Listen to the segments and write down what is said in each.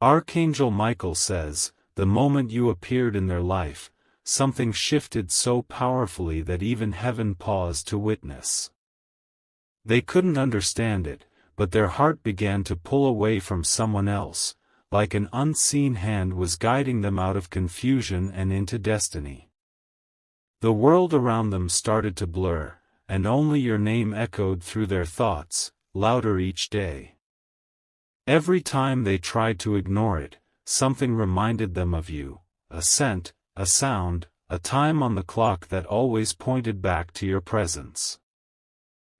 Archangel Michael says, the moment you appeared in their life, something shifted so powerfully that even heaven paused to witness. They couldn't understand it, but their heart began to pull away from someone else, like an unseen hand was guiding them out of confusion and into destiny. The world around them started to blur, and only your name echoed through their thoughts, louder each day. Every time they tried to ignore it, something reminded them of you, a scent, a sound, a time on the clock that always pointed back to your presence.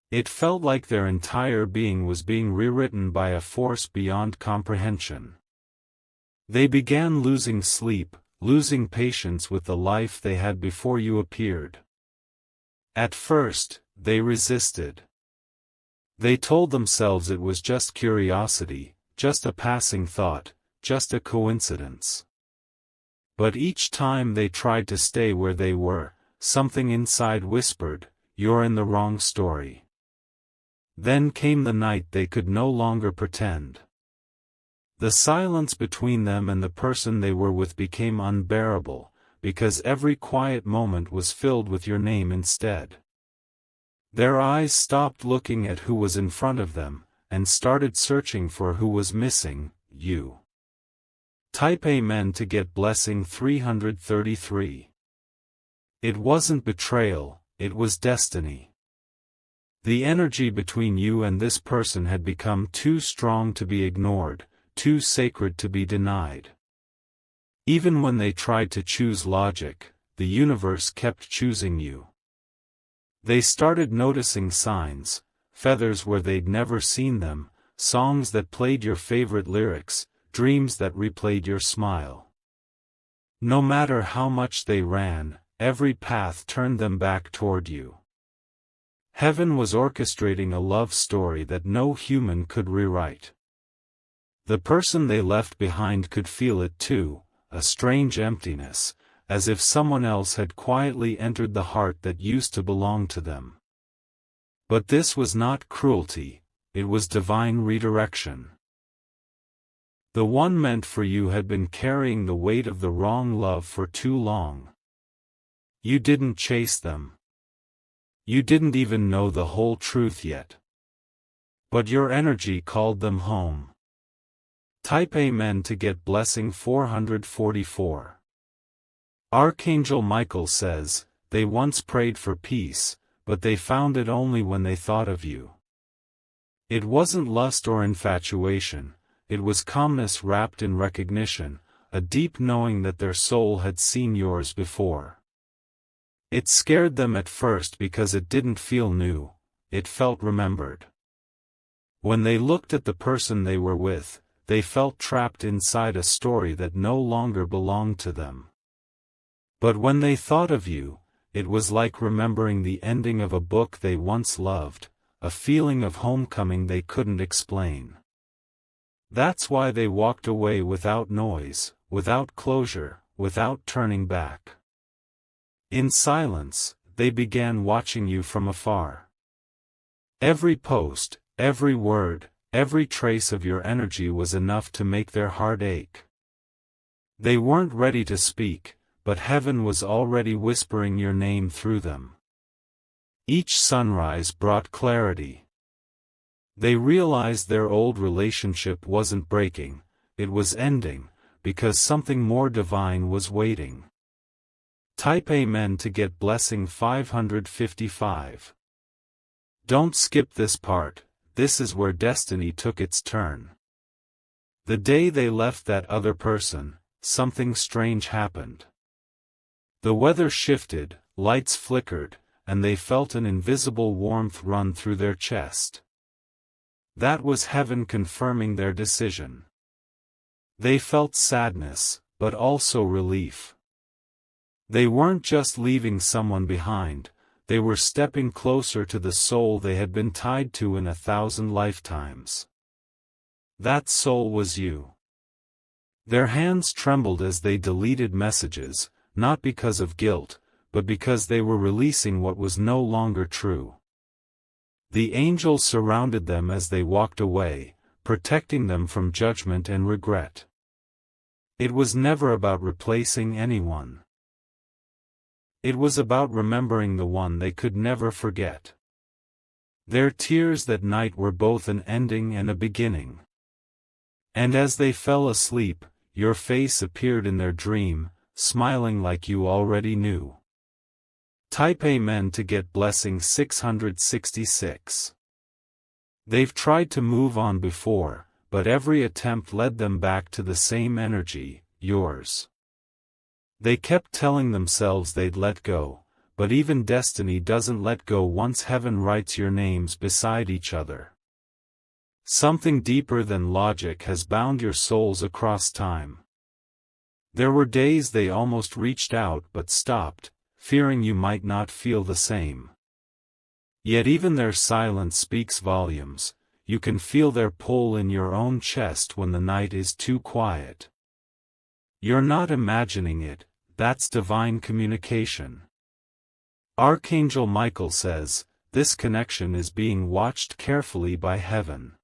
It felt like their entire being was being rewritten by a force beyond comprehension. They began losing sleep, losing patience with the life they had before you appeared. At first, they resisted. They told themselves it was just curiosity, just a passing thought, just a coincidence. But each time they tried to stay where they were, something inside whispered, "You're in the wrong story." Then came the night they could no longer pretend. The silence between them and the person they were with became unbearable, because every quiet moment was filled with your name instead. Their eyes stopped looking at who was in front of them, and started searching for who was missing, you. Type Amen to get blessing 333. It wasn't betrayal, it was destiny. The energy between you and this person had become too strong to be ignored, too sacred to be denied. Even when they tried to choose logic, the universe kept choosing you. They started noticing signs, feathers where they'd never seen them, songs that played your favorite lyrics, dreams that replayed your smile. No matter how much they ran, every path turned them back toward you. Heaven was orchestrating a love story that no human could rewrite. The person they left behind could feel it too, a strange emptiness, as if someone else had quietly entered the heart that used to belong to them. But this was not cruelty, it was divine redirection. The one meant for you had been carrying the weight of the wrong love for too long. You didn't chase them. You didn't even know the whole truth yet. But your energy called them home. Type Amen to get blessing 444. Archangel Michael says, they once prayed for peace, but they found it only when they thought of you. It wasn't lust or infatuation, it was calmness wrapped in recognition, a deep knowing that their soul had seen yours before. It scared them at first because it didn't feel new, it felt remembered. When they looked at the person they were with, they felt trapped inside a story that no longer belonged to them. But when they thought of you, it was like remembering the ending of a book they once loved, a feeling of homecoming they couldn't explain. That's why they walked away without noise, without closure, without turning back. In silence, they began watching you from afar. Every post, every word, every trace of your energy was enough to make their heart ache. They weren't ready to speak, but heaven was already whispering your name through them. Each sunrise brought clarity. They realized their old relationship wasn't breaking, it was ending, because something more divine was waiting. Type Amen to get blessing 555. Don't skip this part, this is where destiny took its turn. The day they left that other person, something strange happened. The weather shifted, lights flickered, and they felt an invisible warmth run through their chest. That was heaven confirming their decision. They felt sadness, but also relief. They weren't just leaving someone behind, they were stepping closer to the soul they had been tied to in 1,000 lifetimes. That soul was you. Their hands trembled as they deleted messages, not because of guilt, but because they were releasing what was no longer true. The angels surrounded them as they walked away, protecting them from judgment and regret. It was never about replacing anyone. It was about remembering the one they could never forget. Their tears that night were both an ending and a beginning. And as they fell asleep, your face appeared in their dream, smiling like you already knew. Type Amen to get blessing 666. They've tried to move on before, but every attempt led them back to the same energy, yours. They kept telling themselves they'd let go, but even destiny doesn't let go once heaven writes your names beside each other. Something deeper than logic has bound your souls across time. There were days they almost reached out but stopped, fearing you might not feel the same. Yet even their silence speaks volumes. You can feel their pull in your own chest when the night is too quiet. You're not imagining it, that's divine communication. Archangel Michael says, this connection is being watched carefully by heaven.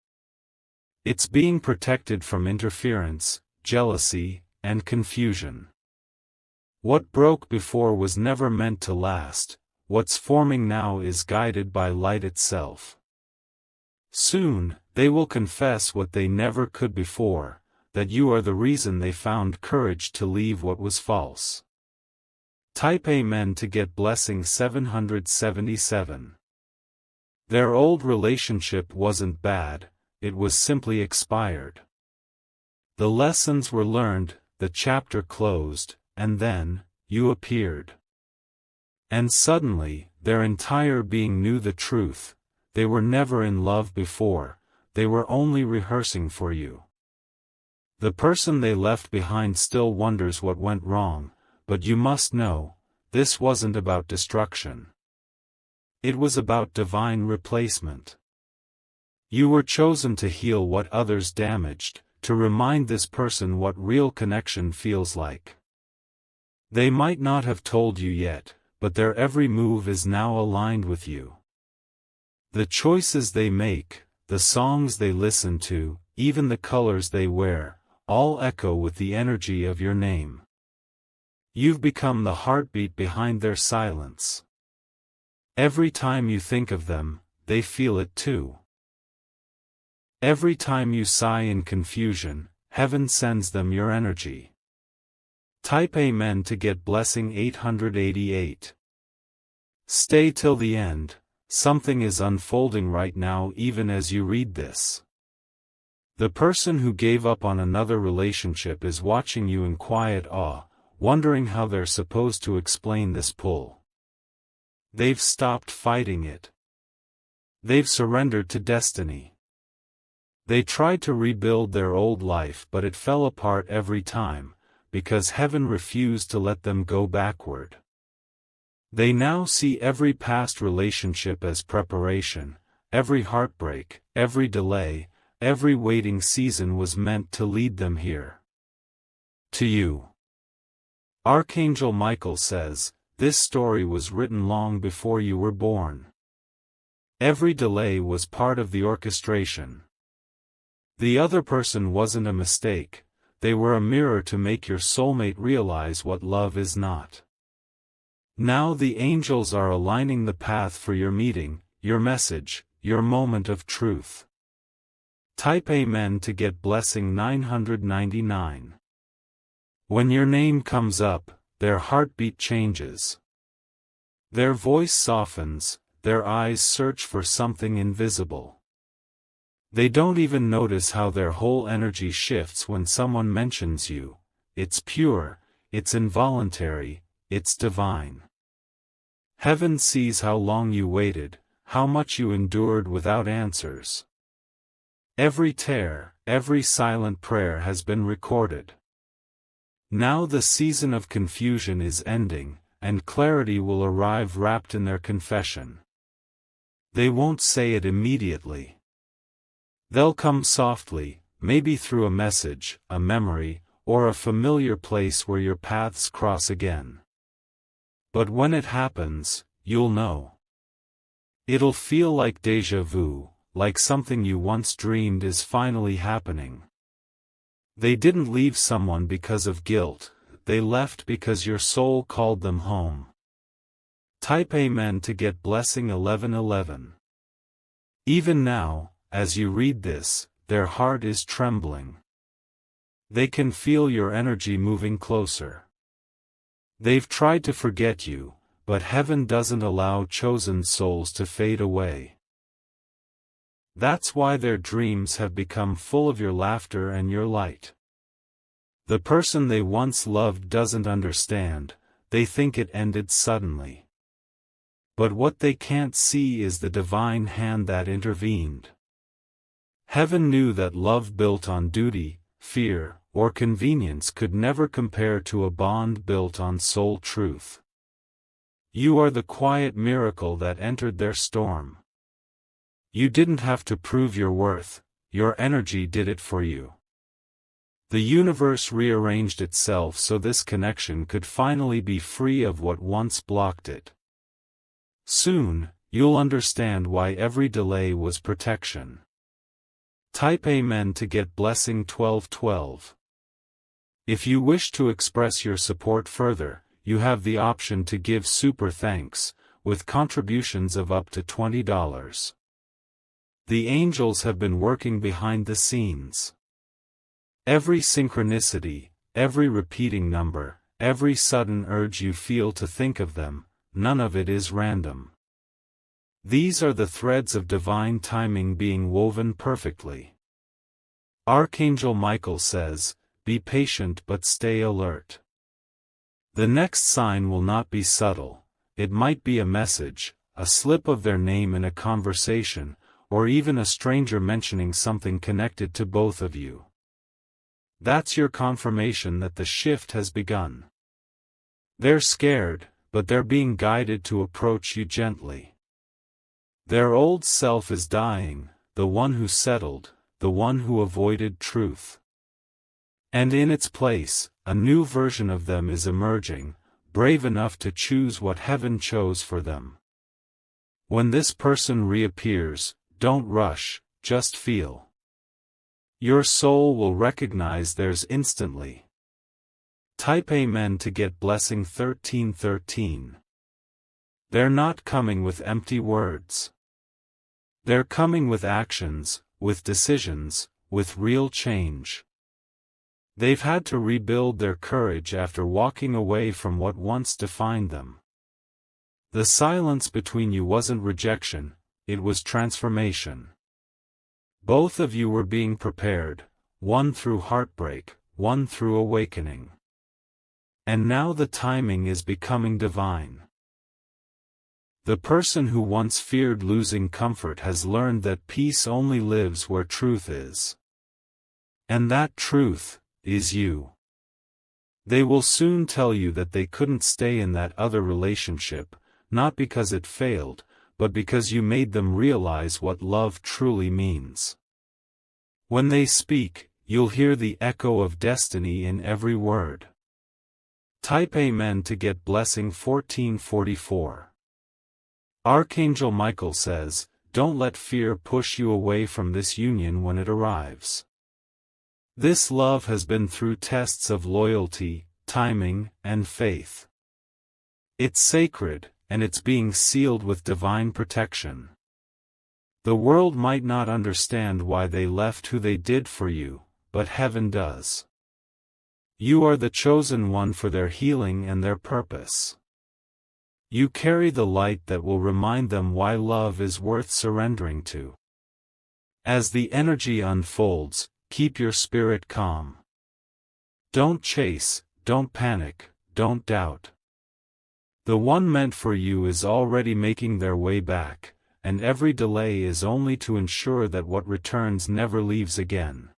It's being protected from interference, jealousy, and confusion. What broke before was never meant to last, what's forming now is guided by light itself. Soon, they will confess what they never could before, that you are the reason they found courage to leave what was false. Type Amen to get blessing 777. Their old relationship wasn't bad, it was simply expired. The lessons were learned, the chapter closed, and then, you appeared. And suddenly, their entire being knew the truth. They were never in love before, they were only rehearsing for you. The person they left behind still wonders what went wrong, but you must know, this wasn't about destruction. It was about divine replacement. You were chosen to heal what others damaged, to remind this person what real connection feels like. They might not have told you yet, but their every move is now aligned with you. The choices they make, the songs they listen to, even the colors they wear, all echo with the energy of your name. You've become the heartbeat behind their silence. Every time you think of them, they feel it too. Every time you sigh in confusion, heaven sends them your energy. Type Amen to get blessing 888. Stay till the end, something is unfolding right now even as you read this. The person who gave up on another relationship is watching you in quiet awe, wondering how they're supposed to explain this pull. They've stopped fighting it. They've surrendered to destiny. They tried to rebuild their old life but it fell apart every time, because heaven refused to let them go backward. They now see every past relationship as preparation, every heartbreak, every delay, every waiting season was meant to lead them here. To you. Archangel Michael says, this story was written long before you were born. Every delay was part of the orchestration. The other person wasn't a mistake, they were a mirror to make your soulmate realize what love is not. Now the angels are aligning the path for your meeting, your message, your moment of truth. Type Amen to get blessing 999. When your name comes up, their heartbeat changes. Their voice softens, their eyes search for something invisible. They don't even notice how their whole energy shifts when someone mentions you. It's pure, it's involuntary, it's divine. Heaven sees how long you waited, how much you endured without answers. Every tear, every silent prayer has been recorded. Now the season of confusion is ending, and clarity will arrive wrapped in their confession. They won't say it immediately. They'll come softly, maybe through a message, a memory, or a familiar place where your paths cross again. But when it happens, you'll know. It'll feel like déjà vu, like something you once dreamed is finally happening. They didn't leave someone because of guilt, they left because your soul called them home. Type Amen to get blessing 1111. Even now, as you read this, their heart is trembling. They can feel your energy moving closer. They've tried to forget you, but heaven doesn't allow chosen souls to fade away. That's why their dreams have become full of your laughter and your light. The person they once loved doesn't understand, they think it ended suddenly. But what they can't see is the divine hand that intervened. Heaven knew that love built on duty, fear, or convenience could never compare to a bond built on soul truth. You are the quiet miracle that entered their storm. You didn't have to prove your worth, your energy did it for you. The universe rearranged itself so this connection could finally be free of what once blocked it. Soon, you'll understand why every delay was protection. Type Amen to get blessing 1212. If you wish to express your support further, you have the option to give super thanks, with contributions of up to $20. The angels have been working behind the scenes. Every synchronicity, every repeating number, every sudden urge you feel to think of them, none of it is random. These are the threads of divine timing being woven perfectly. Archangel Michael says, "Be patient but stay alert." The next sign will not be subtle, it might be a message, a slip of their name in a conversation, or even a stranger mentioning something connected to both of you. That's your confirmation that the shift has begun. They're scared, but they're being guided to approach you gently. Their old self is dying, the one who settled, the one who avoided truth. And in its place, a new version of them is emerging, brave enough to choose what heaven chose for them. When this person reappears, don't rush, just feel. Your soul will recognize theirs instantly. Type Amen to get blessing 1313. They're not coming with empty words. They're coming with actions, with decisions, with real change. They've had to rebuild their courage after walking away from what once defined them. The silence between you wasn't rejection, it was transformation. Both of you were being prepared, one through heartbreak, one through awakening. And now the timing is becoming divine. The person who once feared losing comfort has learned that peace only lives where truth is. And that truth is you. They will soon tell you that they couldn't stay in that other relationship, not because it failed, but because you made them realize what love truly means. When they speak, you'll hear the echo of destiny in every word. Type Amen to get blessing 1444. Archangel Michael says, don't let fear push you away from this union when it arrives. This love has been through tests of loyalty, timing, and faith. It's sacred, and it's being sealed with divine protection. The world might not understand why they left who they did for you, but heaven does. You are the chosen one for their healing and their purpose. You carry the light that will remind them why love is worth surrendering to. As the energy unfolds, keep your spirit calm. Don't chase, don't panic, don't doubt. The one meant for you is already making their way back, and every delay is only to ensure that what returns never leaves again.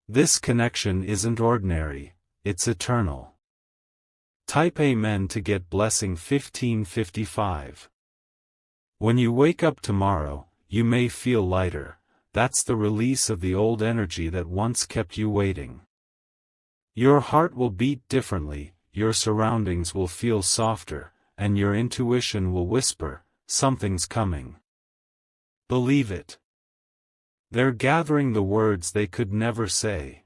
This connection isn't ordinary, it's eternal. Type Amen to get blessing 1555. When you wake up tomorrow, you may feel lighter. That's the release of the old energy that once kept you waiting. Your heart will beat differently, your surroundings will feel softer, and your intuition will whisper, something's coming. Believe it. They're gathering the words they could never say.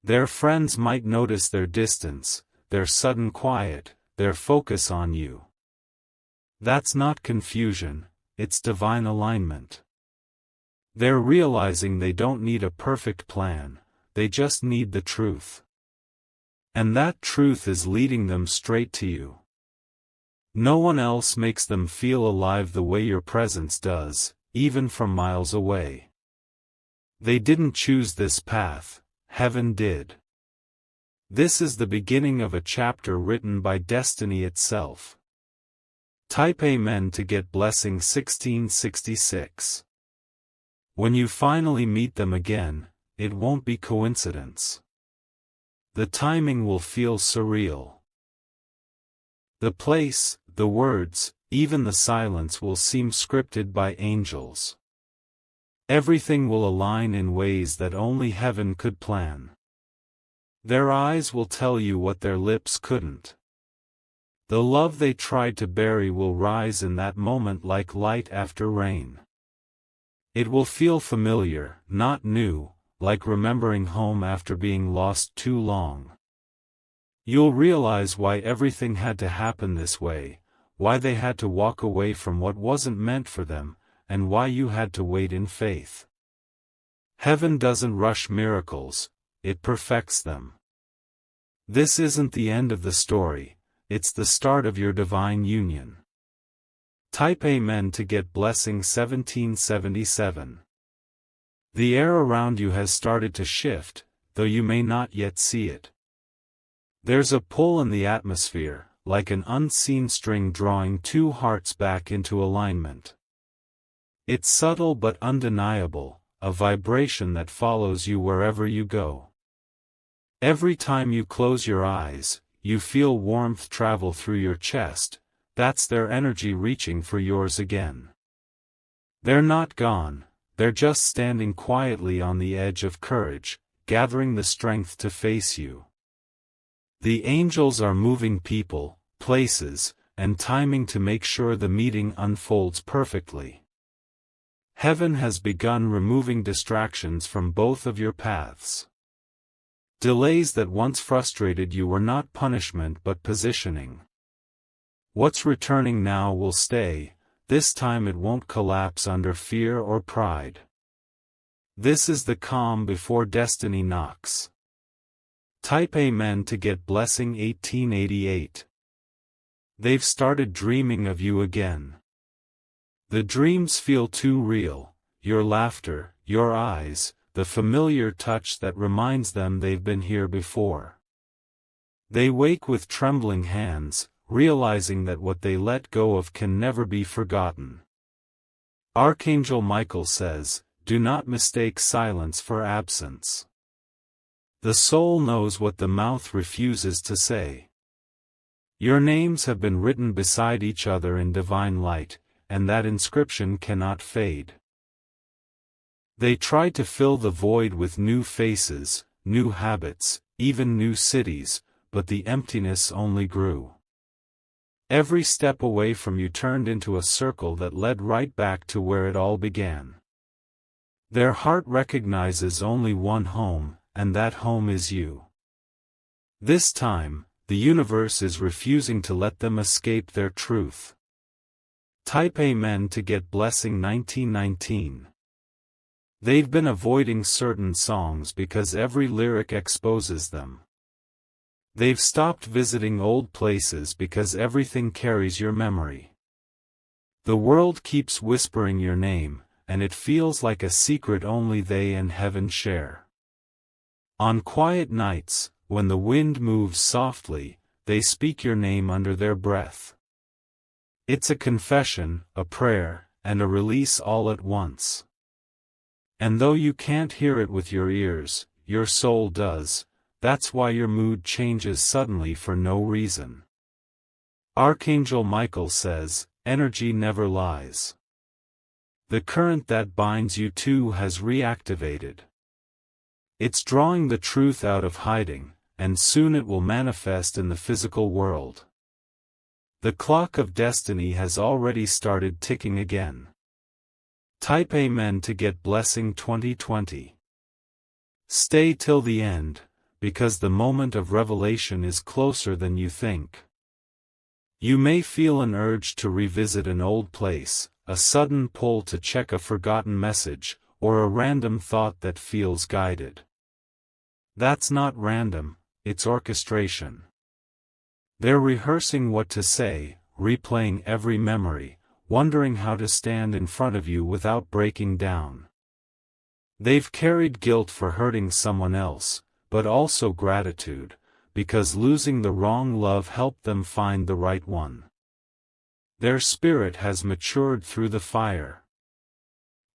Their friends might notice their distance, their sudden quiet, their focus on you. That's not confusion, it's divine alignment. They're realizing they don't need a perfect plan, they just need the truth. And that truth is leading them straight to you. No one else makes them feel alive the way your presence does, even from miles away. They didn't choose this path, heaven did. This is the beginning of a chapter written by destiny itself. Type Amen to get blessing 1666. When you finally meet them again, it won't be coincidence. The timing will feel surreal. The place, the words, even the silence will seem scripted by angels. Everything will align in ways that only heaven could plan. Their eyes will tell you what their lips couldn't. The love they tried to bury will rise in that moment like light after rain. It will feel familiar, not new, like remembering home after being lost too long. You'll realize why everything had to happen this way, why they had to walk away from what wasn't meant for them, and why you had to wait in faith. Heaven doesn't rush miracles, it perfects them. This isn't the end of the story, it's the start of your divine union. Type Amen to get blessing 1777. The air around you has started to shift, though you may not yet see it. There's a pull in the atmosphere, like an unseen string drawing two hearts back into alignment. It's subtle but undeniable, a vibration that follows you wherever you go. Every time you close your eyes, you feel warmth travel through your chest. That's their energy reaching for yours again. They're not gone, they're just standing quietly on the edge of courage, gathering the strength to face you. The angels are moving people, places, and timing to make sure the meeting unfolds perfectly. Heaven has begun removing distractions from both of your paths. Delays that once frustrated you were not punishment but positioning. What's returning now will stay, this time it won't collapse under fear or pride. This is the calm before destiny knocks. Type Amen to get blessing 1888. They've started dreaming of you again. The dreams feel too real, your laughter, your eyes, the familiar touch that reminds them they've been here before. They wake with trembling hands, realizing that what they let go of can never be forgotten. Archangel Michael says, "Do not mistake silence for absence." The soul knows what the mouth refuses to say. Your names have been written beside each other in divine light, and that inscription cannot fade. They tried to fill the void with new faces, new habits, even new cities, but the emptiness only grew. Every step away from you turned into a circle that led right back to where it all began. Their heart recognizes only one home, and that home is you. This time, the universe is refusing to let them escape their truth. Type Amen to get blessing 1919. They've been avoiding certain songs because every lyric exposes them. They've stopped visiting old places because everything carries your memory. The world keeps whispering your name, and it feels like a secret only they and heaven share. On quiet nights, when the wind moves softly, they speak your name under their breath. It's a confession, a prayer, and a release all at once. And though you can't hear it with your ears, your soul does. That's why your mood changes suddenly for no reason. Archangel Michael says, energy never lies. The current that binds you two has reactivated. It's drawing the truth out of hiding, and soon it will manifest in the physical world. The clock of destiny has already started ticking again. Type Amen to get blessing 2020. Stay till the end, because the moment of revelation is closer than you think. You may feel an urge to revisit an old place, a sudden pull to check a forgotten message, or a random thought that feels guided. That's not random, it's orchestration. They're rehearsing what to say, replaying every memory, wondering how to stand in front of you without breaking down. They've carried guilt for hurting someone else, but also gratitude, because losing the wrong love helped them find the right one. Their spirit has matured through the fire.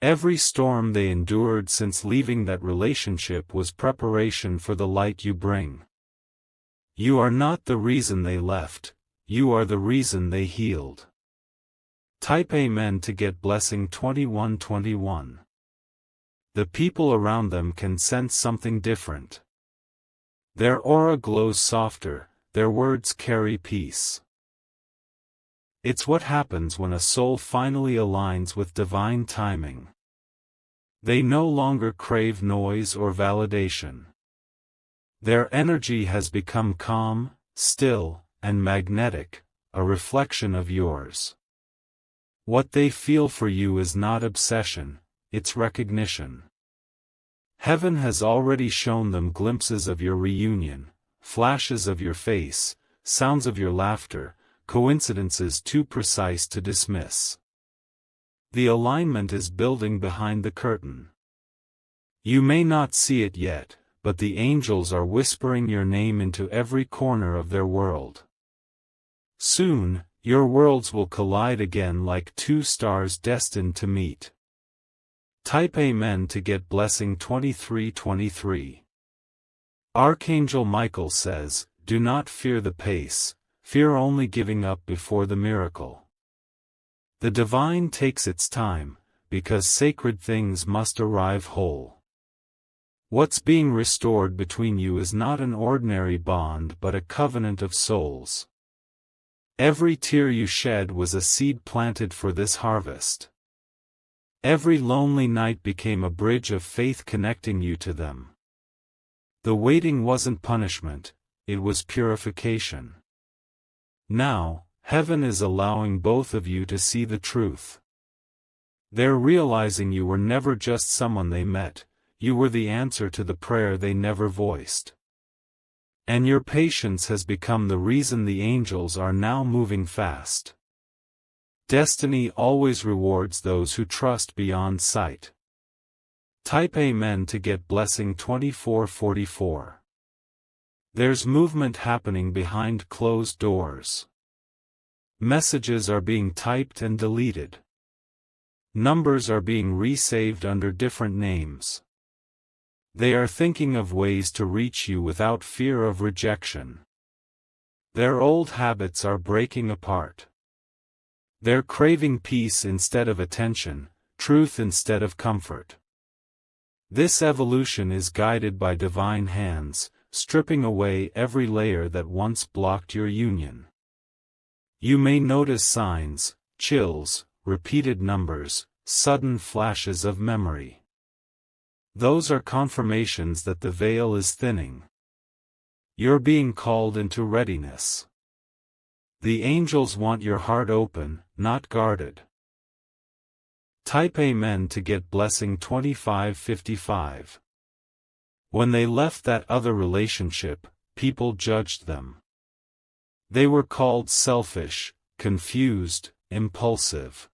Every storm they endured since leaving that relationship was preparation for the light you bring. You are not the reason they left, you are the reason they healed. Type Amen to get blessing 2121. The people around them can sense something different. Their aura glows softer, their words carry peace. It's what happens when a soul finally aligns with divine timing. They no longer crave noise or validation. Their energy has become calm, still, and magnetic, a reflection of yours. What they feel for you is not obsession, it's recognition. Heaven has already shown them glimpses of your reunion, flashes of your face, sounds of your laughter, coincidences too precise to dismiss. The alignment is building behind the curtain. You may not see it yet, but the angels are whispering your name into every corner of their world. Soon, your worlds will collide again like two stars destined to meet. Type Amen to get blessing 2323. Archangel Michael says, "Do not fear the pace, fear only giving up before the miracle." The divine takes its time, because sacred things must arrive whole. What's being restored between you is not an ordinary bond but a covenant of souls. Every tear you shed was a seed planted for this harvest. Every lonely night became a bridge of faith connecting you to them. The waiting wasn't punishment, it was purification. Now, heaven is allowing both of you to see the truth. They're realizing you were never just someone they met, you were the answer to the prayer they never voiced. And your patience has become the reason the angels are now moving fast. Destiny always rewards those who trust beyond sight. Type Amen to get blessing 2444. There's movement happening behind closed doors. Messages are being typed and deleted. Numbers are being resaved under different names. They are thinking of ways to reach you without fear of rejection. Their old habits are breaking apart. They're craving peace instead of attention, truth instead of comfort. This evolution is guided by divine hands, stripping away every layer that once blocked your union. You may notice signs, chills, repeated numbers, sudden flashes of memory. Those are confirmations that the veil is thinning. You're being called into readiness. The angels want your heart open, not guarded. Type Amen to get blessing 2555. When they left that other relationship, people judged them. They were called selfish, confused, impulsive.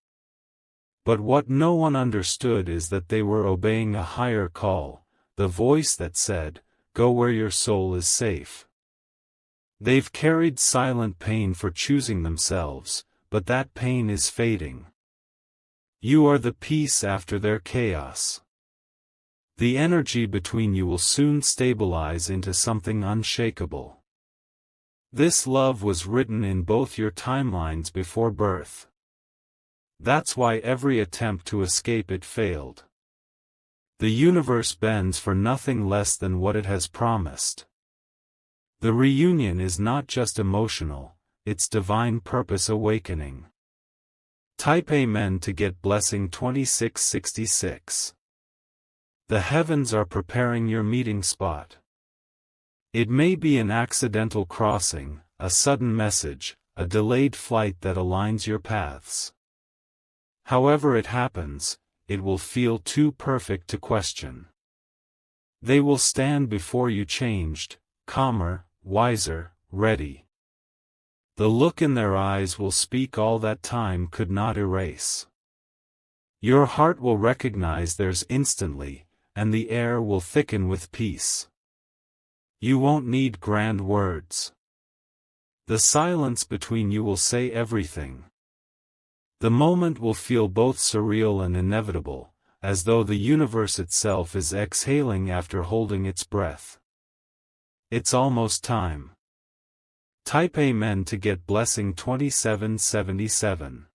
But what no one understood is that they were obeying a higher call, the voice that said, "Go where your soul is safe." They've carried silent pain for choosing themselves, but that pain is fading. You are the peace after their chaos. The energy between you will soon stabilize into something unshakable. This love was written in both your timelines before birth. That's why every attempt to escape it failed. The universe bends for nothing less than what it has promised. The reunion is not just emotional, it's divine purpose awakening. Type Amen to get blessing 2666. The heavens are preparing your meeting spot. It may be an accidental crossing, a sudden message, a delayed flight that aligns your paths. However it happens, it will feel too perfect to question. They will stand before you changed, calmer, wiser, ready. The look in their eyes will speak all that time could not erase. Your heart will recognize theirs instantly, and the air will thicken with peace. You won't need grand words. The silence between you will say everything. The moment will feel both surreal and inevitable, as though the universe itself is exhaling after holding its breath. It's almost time. Type Amen to get blessing 2777.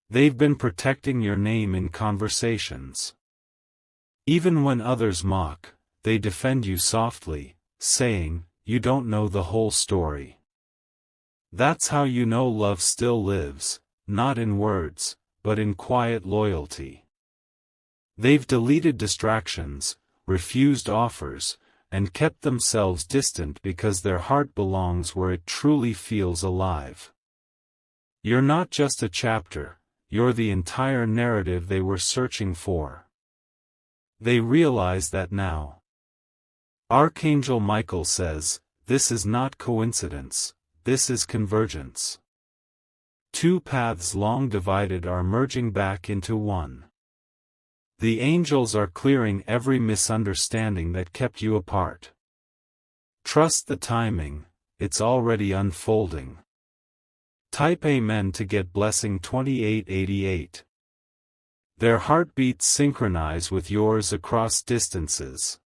They've been protecting your name in conversations. Even when others mock, they defend you softly, saying, "You don't know the whole story." That's how you know love still lives, not in words, but in quiet loyalty. They've deleted distractions, refused offers, and kept themselves distant because their heart belongs where it truly feels alive. You're not just a chapter, you're the entire narrative they were searching for. They realize that now. Archangel Michael says, "This is not coincidence, this is convergence." Two paths long divided are merging back into one. The angels are clearing every misunderstanding that kept you apart. Trust the timing, it's already unfolding. Type Amen to get blessing 2888. Their heartbeats synchronize with yours across distances.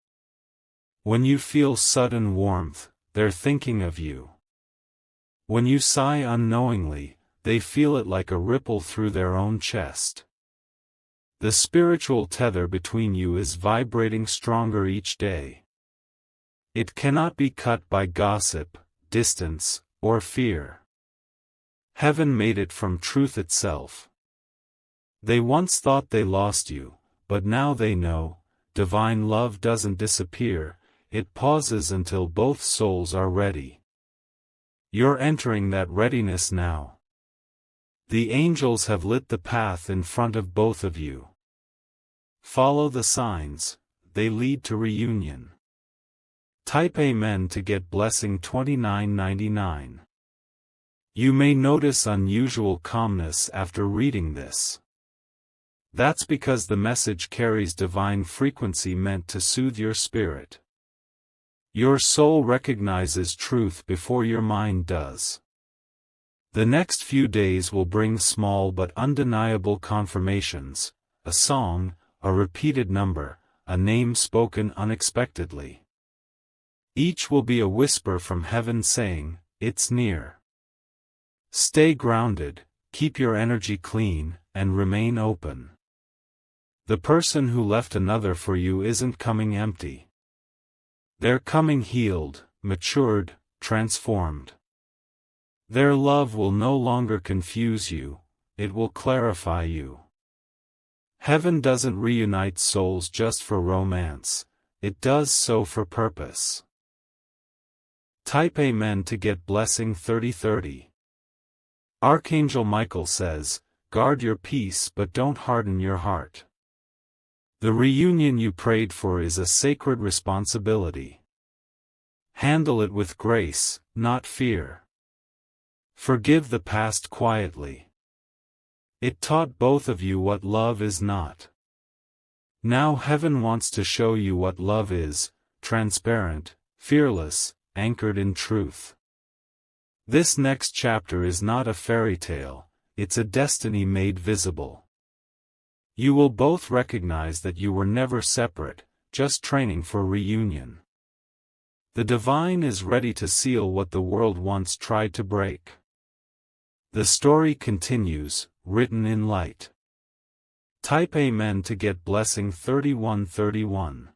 When you feel sudden warmth, they're thinking of you. When you sigh unknowingly, they feel it like a ripple through their own chest. The spiritual tether between you is vibrating stronger each day. It cannot be cut by gossip, distance, or fear. Heaven made it from truth itself. They once thought they lost you, but now they know, divine love doesn't disappear, it pauses until both souls are ready. You're entering that readiness now. The angels have lit the path in front of both of you. Follow the signs, they lead to reunion. Type Amen to get blessing 2999. You may notice unusual calmness after reading this. That's because the message carries divine frequency meant to soothe your spirit. Your soul recognizes truth before your mind does. The next few days will bring small but undeniable confirmations, a song, a repeated number, a name spoken unexpectedly. Each will be a whisper from heaven saying, "It's near." Stay grounded, keep your energy clean, and remain open. The person who left another for you isn't coming empty. They're coming healed, matured, transformed. Their love will no longer confuse you, it will clarify you. Heaven doesn't reunite souls just for romance, it does so for purpose. Type Amen to get blessing 3030. Archangel Michael says, "Guard your peace but don't harden your heart." The reunion you prayed for is a sacred responsibility. Handle it with grace, not fear. Forgive the past quietly. It taught both of you what love is not. Now heaven wants to show you what love is, transparent, fearless, anchored in truth. This next chapter is not a fairy tale, it's a destiny made visible. You will both recognize that you were never separate, just training for reunion. The divine is ready to seal what the world once tried to break. The story continues, written in light. Type Amen to get blessing 3131.